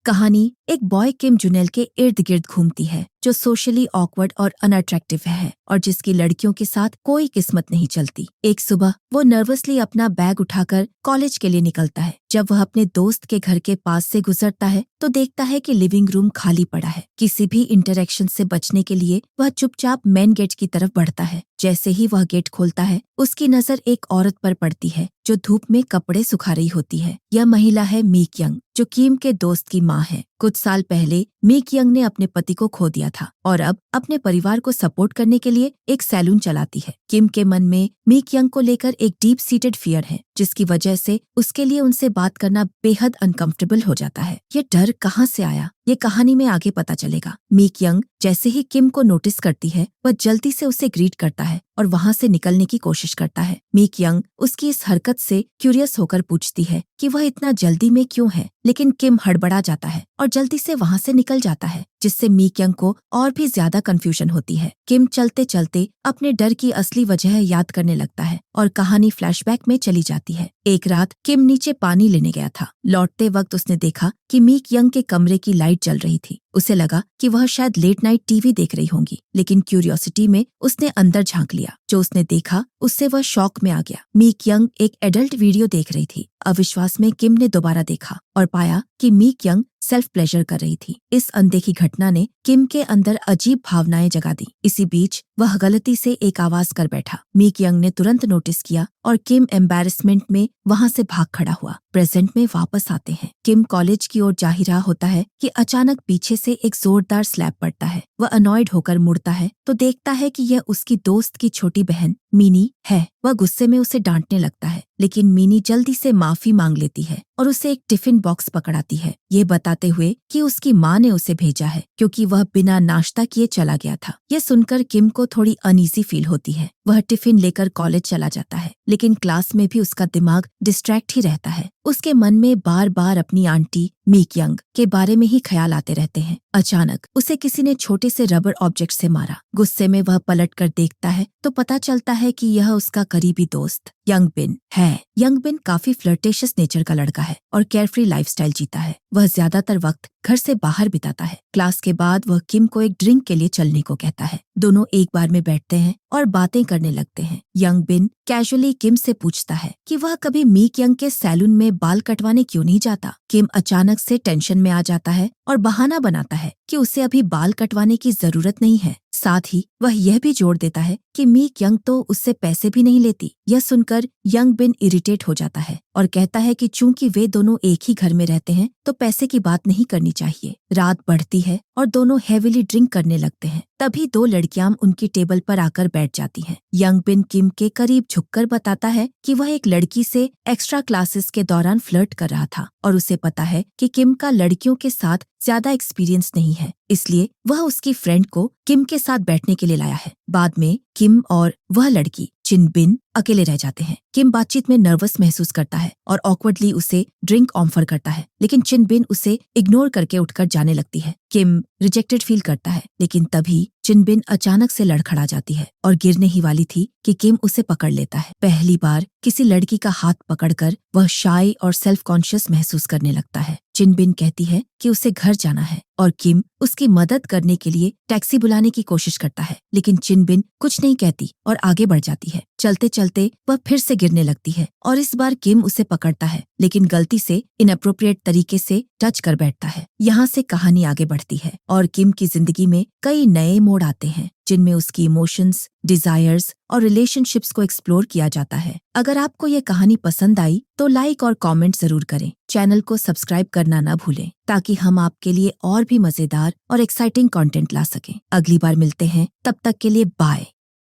कहानी एक बॉय किम जुनेल के इर्द गिर्द घूमती है जो सोशली ऑकवर्ड और अनअट्रैक्टिव है और जिसकी लड़कियों के साथ कोई किस्मत नहीं चलती। एक सुबह वो नर्वसली अपना बैग उठाकर कॉलेज के लिए निकलता है। जब वह अपने दोस्त के घर के पास से गुजरता है तो देखता है कि लिविंग रूम खाली पड़ा है। किसी भी इंटरेक्शन से बचने के लिए वह चुपचाप मेन गेट की तरफ बढ़ता है। जैसे ही वह गेट खोलता है उसकी नजर एक औरत पर पड़ती है जो धूप में कपड़े सुखा रही होती है। यह महिला है मीक यंग जो किम के दोस्त की माँ है। कुछ साल पहले मीक यंग ने अपने पति को खो दिया था और अब अपने परिवार को सपोर्ट करने के लिए एक सैलून चलाती है। किम के मन में मीक यंग को लेकर एक डीप सीटेड फियर है जिसकी वजह से उसके लिए उनसे बात करना बेहद अनकंफर्टेबल हो जाता है। ये डर कहाँ से आया ये कहानी में आगे पता चलेगा। मीक यंग जैसे ही किम को नोटिस करती है वह जल्दी से उसे ग्रीट करता है और वहाँ से निकलने की कोशिश करता है। मीक यंग उसकी इस हरकत से क्यूरियस होकर पूछती है कि वह इतना जल्दी में क्यों है, लेकिन किम हड़बड़ा जाता है और जल्दी से वहाँ से निकल जाता है जिससे मीक यंग को और भी ज्यादा कंफ्यूजन होती है। किम चलते चलते अपने डर की असली वजह याद करने लगता है और कहानी फ्लैशबैक में चली जाती है। एक रात किम नीचे पानी लेने गया था। लौटते वक्त उसने देखा कि मीक यंग के कमरे की लाइट जल रही थी। उसे लगा कि वह शायद लेट नाइट टीवी देख रही होंगी, लेकिन क्यूरियोसिटी में उसने अंदर झांक लिया। जो उसने देखा उससे वह शॉक में आ गया। मीक यंग एक एडल्ट वीडियो देख रही थी। अविश्वास में किम ने दोबारा देखा और पाया कि मीक यंग सेल्फ प्लेजर कर रही थी। इस अनदेखी घटना ने किम के अंदर अजीब भावनाएं जगा दी। इसी बीच वह गलती से एक आवाज कर बैठा। मीक यंग ने तुरंत नोटिस किया और किम एम्बैरेसमेंट में वहां से भाग खड़ा हुआ। प्रेजेंट में वापस आते हैं। किम कॉलेज की ओर जा ही रहा होता है कि अचानक पीछे से एक जोरदार स्लैप पड़ता है। वह अनॉयड होकर मुड़ता है तो देखता है कि यह उसकी दोस्त की छोटी बहन मीनी है। वह गुस्से में उसे डांटने लगता है, लेकिन मीनी जल्दी से माफी मांग लेती है और उसे एक टिफिन बॉक्स पकड़ाती है, ये बताते हुए कि उसकी माँ ने उसे भेजा है क्योंकि वह बिना नाश्ता किए चला गया था। यह सुनकर किम को थोड़ी अनईजी फील होती है। वह टिफिन लेकर कॉलेज चला जाता है, लेकिन क्लास में भी उसका दिमाग डिस्ट्रैक्ट ही रहता है। उसके मन में बार बार अपनी आंटी मीक यंग के बारे में ही ख्याल आते रहते हैं। अचानक उसे किसी ने छोटे से रबर ऑब्जेक्ट से मारा। गुस्से में वह पलट कर देखता है तो पता चलता है कि यह उसका करीबी दोस्त यंग बिन है। यंग बिन काफी फ्लर्टेशियस नेचर का लड़का है और केयरफ्री लाइफस्टाइल जीता है। वह ज्यादातर वक्त घर से बाहर बिताता है। क्लास के बाद वह किम को एक ड्रिंक के लिए चलने को कहता है। दोनों एक बार में बैठते हैं और बातें करने लगते हैं। यंग बिन कैजुअली किम से पूछता है कि वह कभी मीक यंग के सैलून में बाल कटवाने क्यों नहीं जाता। किम अचानक से टेंशन में आ जाता है और बहाना बनाता है कि उसे अभी बाल कटवाने की जरूरत नहीं है। साथ ही वह यह भी जोड़ देता है कि मीक यंग तो उससे पैसे भी नहीं लेती। यह सुनकर यंग बिन इरिटेट हो जाता है और कहता है कि चूंकि वे दोनों एक ही घर में रहते हैं तो पैसे की बात नहीं करनी चाहिए। रात बढ़ती है और दोनों हेविली ड्रिंक करने लगते हैं। तभी दो लड़कियां उनकी टेबल पर आकर बैठ जाती हैं। यंग बिन किम के करीब झुककर बताता है कि वह एक लड़की से एक्स्ट्रा क्लासेस के दौरान फ्लर्ट कर रहा था और उसे पता है कि किम का लड़कियों के साथ ज्यादा एक्सपीरियंस नहीं है, इसलिए वह उसकी फ्रेंड को किम के साथ बैठने के लिए लाया है। बाद में किम और वह लड़की चिनबिन अकेले रह जाते हैं। किम बातचीत में नर्वस महसूस करता है और ऑकवर्डली उसे ड्रिंक ऑफर करता है, लेकिन चिनबिन उसे इग्नोर करके उठकर जाने लगती है। किम रिजेक्टेड फील करता है, लेकिन तभी चिनबिन अचानक से लड़खड़ा जाती है और गिरने ही वाली थी कि किम उसे पकड़ लेता है। पहली बार किसी लड़की का हाथ पकड़कर वह शाय और सेल्फ कॉन्शियस महसूस करने लगता है। चिनबिन कहती है कि उसे घर जाना है और किम उसकी मदद करने के लिए टैक्सी बुलाने की कोशिश करता है, लेकिन चिनबिन कुछ नहीं कहती और आगे बढ़ जाती है। चलते चलते वह फिर से गिरने लगती है और इस बार किम उसे पकड़ता है, लेकिन गलती से इनअप्रोप्रिएट तरीके से टच कर बैठता है। यहाँ से कहानी आगे बढ़ती है और किम की जिंदगी में कई नए मोड़ आते हैं जिनमें उसकी इमोशंस, डिजायर्स और रिलेशनशिप्स को एक्सप्लोर किया जाता है। अगर आपको ये कहानी पसंद आई तो लाइक और कमेंट जरूर करें। चैनल को सब्सक्राइब करना न भूलें ताकि हम आपके लिए और भी मजेदार और एक्साइटिंग कंटेंट ला सकें। अगली बार मिलते हैं, तब तक के लिए बाय।